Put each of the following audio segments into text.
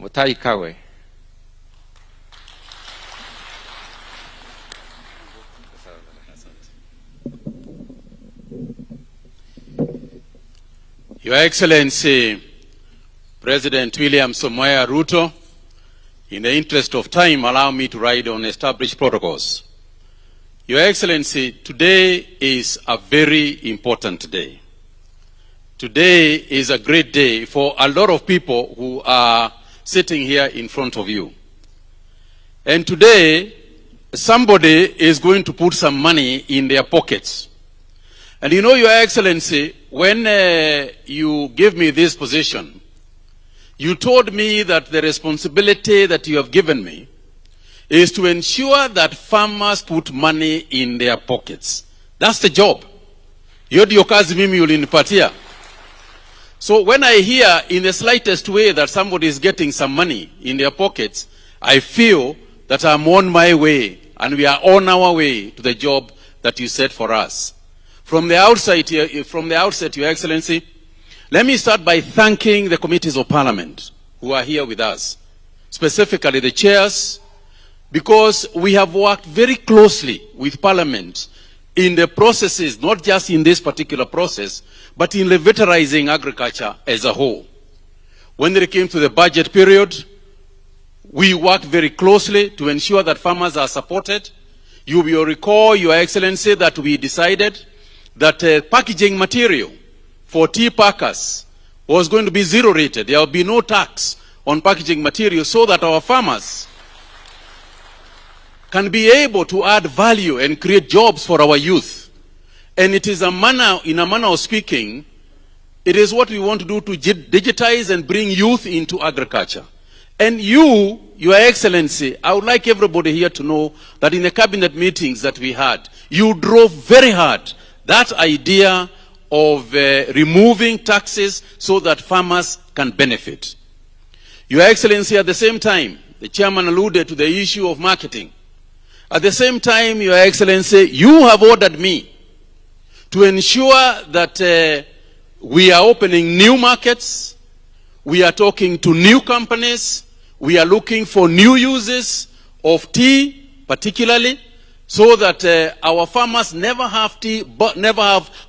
Mutahi Kagwe. Your Excellency, President William Samoei Ruto, in the interest of time, allow me to ride on established protocols. Your Excellency, today is a very important day. Today is a great day for a lot of people who are sitting here in front of you. And today, somebody is going to put some money in their pockets. And you know, Your Excellency, when you gave me this position, you told me that the responsibility that you have given me is to ensure that farmers put money in their pockets. That's the job. Hiyo ndio kazi mimi ulinipatia. So when I hear in the slightest way that somebody is getting some money in their pockets, I feel that I'm on my way and we are on our way to the job that you set for us. From the outset, Your Excellency, let me start by thanking the committees of Parliament who are here with us, specifically the chairs, because we have worked very closely with Parliament in the processes, not just in this particular process, but in revitalizing agriculture as a whole. When it came to the budget period, we worked very closely to ensure that farmers are supported. You will recall, Your Excellency, that we decided that packaging material for tea packers was going to be zero rated. There will be no tax on packaging material so that our farmers can be able to add value and create jobs for our youth. And it is in a manner of speaking, it is what we want to do to digitize and bring youth into agriculture. And you, Your Excellency, I would like everybody here to know that in the cabinet meetings that we had, you drove very hard that idea of removing taxes so that farmers can benefit. Your Excellency, at the same time, the chairman alluded to the issue of marketing. At the same time, Your Excellency, you have ordered me to ensure that we are opening new markets, we are talking to new companies, we are looking for new uses of tea, particularly, so that our farmers never have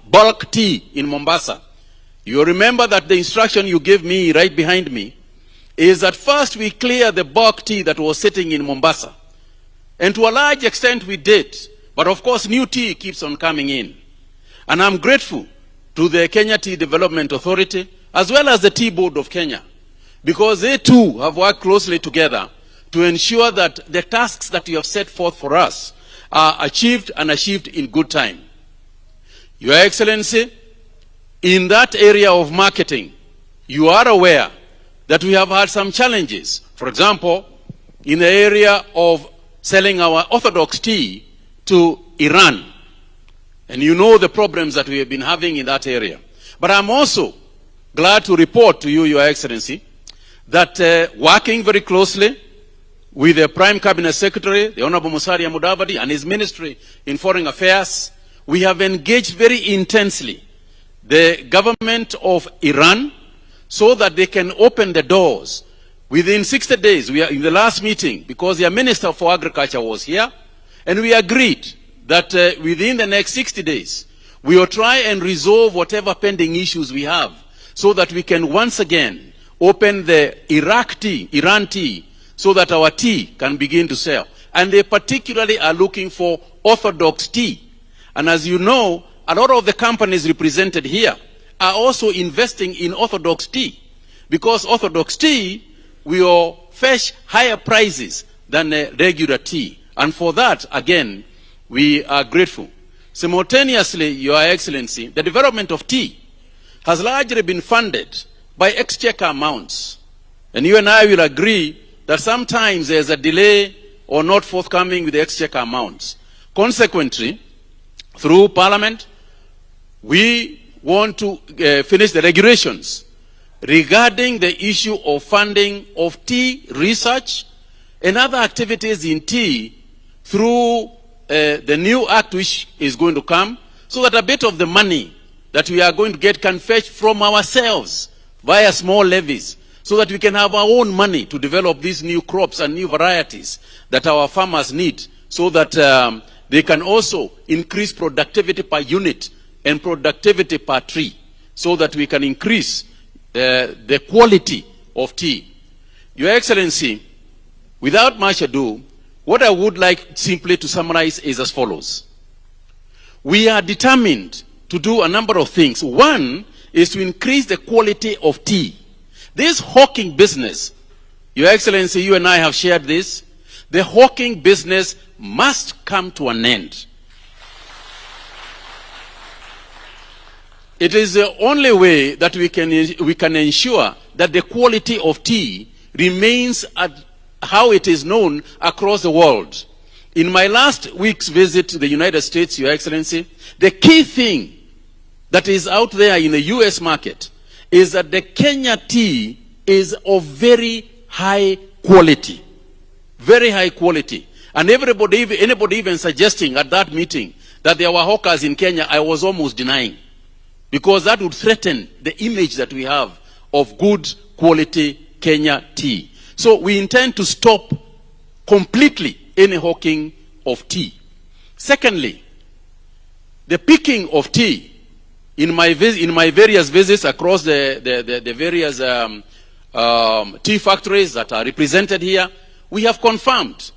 bulk tea in Mombasa. You remember that the instruction you gave me right behind me is that first we clear the bulk tea that was sitting in Mombasa. And to a large extent we did. But of course new tea keeps on coming in. And I'm grateful to the Kenya Tea Development Authority as well as the Tea Board of Kenya, because they too have worked closely together to ensure that the tasks that you have set forth for us are achieved and achieved in good time. Your Excellency, in that area of marketing, you are aware that we have had some challenges. For example, in the area of selling our orthodox tea to Iran. And you know the problems that we have been having in that area. But I'm also glad to report to you, Your Excellency, that working very closely with the Prime Cabinet Secretary, the Honorable Musalia Mudavadi, and his Ministry in Foreign Affairs, we have engaged very intensely the government of Iran so that they can open the doors. Within 60 days, we are in the last meeting, because their Minister for Agriculture was here, and we agreed that within the next 60 days, we will try and resolve whatever pending issues we have so that we can once again open the Iran tea, so that our tea can begin to sell. And they particularly are looking for orthodox tea. And as you know, a lot of the companies represented here are also investing in orthodox tea, because orthodox tea will fetch higher prices than regular tea. And for that, again, we are grateful. Simultaneously, Your Excellency, the development of tea has largely been funded by exchequer amounts. And you and I will agree that sometimes there's a delay or not forthcoming with the exchequer amounts. Consequently, through Parliament, we want to finish the regulations regarding the issue of funding of tea research and other activities in tea through the new act which is going to come, so that a bit of the money that we are going to get can fetch from ourselves via small levies, so that we can have our own money to develop these new crops and new varieties that our farmers need, so that they can also increase productivity per unit and productivity per tree, so that we can increase the quality of tea. Your Excellency, without much ado, what I would like simply to summarize is as follows. We are determined to do a number of things. One is to increase the quality of tea. This hawking business, Your Excellency, you and I have shared this, the hawking business must come to an end. It is the only way that we can ensure that the quality of tea remains at how it is known across the world. In my last week's visit to the United States, Your Excellency, the key thing that is out there in the US market is that the Kenya tea is of very high quality. Very high quality. And anybody even suggesting at that meeting that there were hawkers in Kenya, I was almost denying. Because that would threaten the image that we have of good quality Kenya tea. So we intend to stop completely any hawking of tea. Secondly, the picking of tea. In my various visits across the various tea factories that are represented here, we have confirmed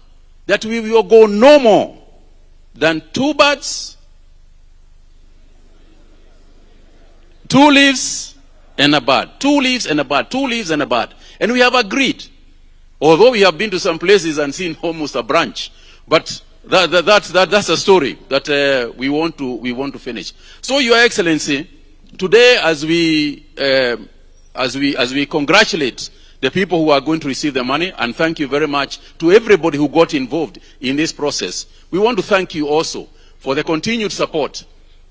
that we will go no more than 2 birds, 2 leaves and a bird. 2 leaves and a bird. 2 leaves and a bird. And we have agreed. Although we have been to some places and seen almost a branch, but that's a story that we want to finish. So, Your Excellency, today as we congratulate the people who are going to receive the money, and thank you very much to everybody who got involved in this process, we want to thank you also for the continued support.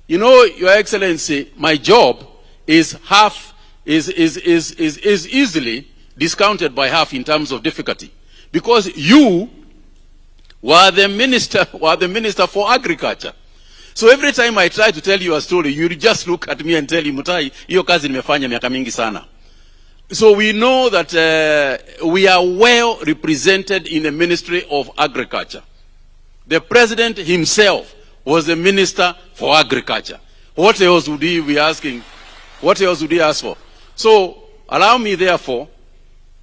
You know, Your Excellency, my job is easily discounted by half in terms of difficulty, because you were the minister for agriculture. So every time I try to tell you a story, you just look at me and tell me, Mutahi, hiyo kazi nimefanya miaka mingi sana. So we know that we are well represented in the Ministry of Agriculture. The President himself was the Minister for Agriculture. What else would he be asking? What else would he ask for? So allow me therefore,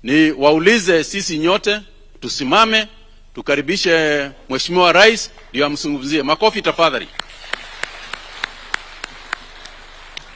ni waulize sisi nyote, tusimame, tukaribishe Mheshimiwa Rais, ndio amzungumzie. Makofi tafadhali.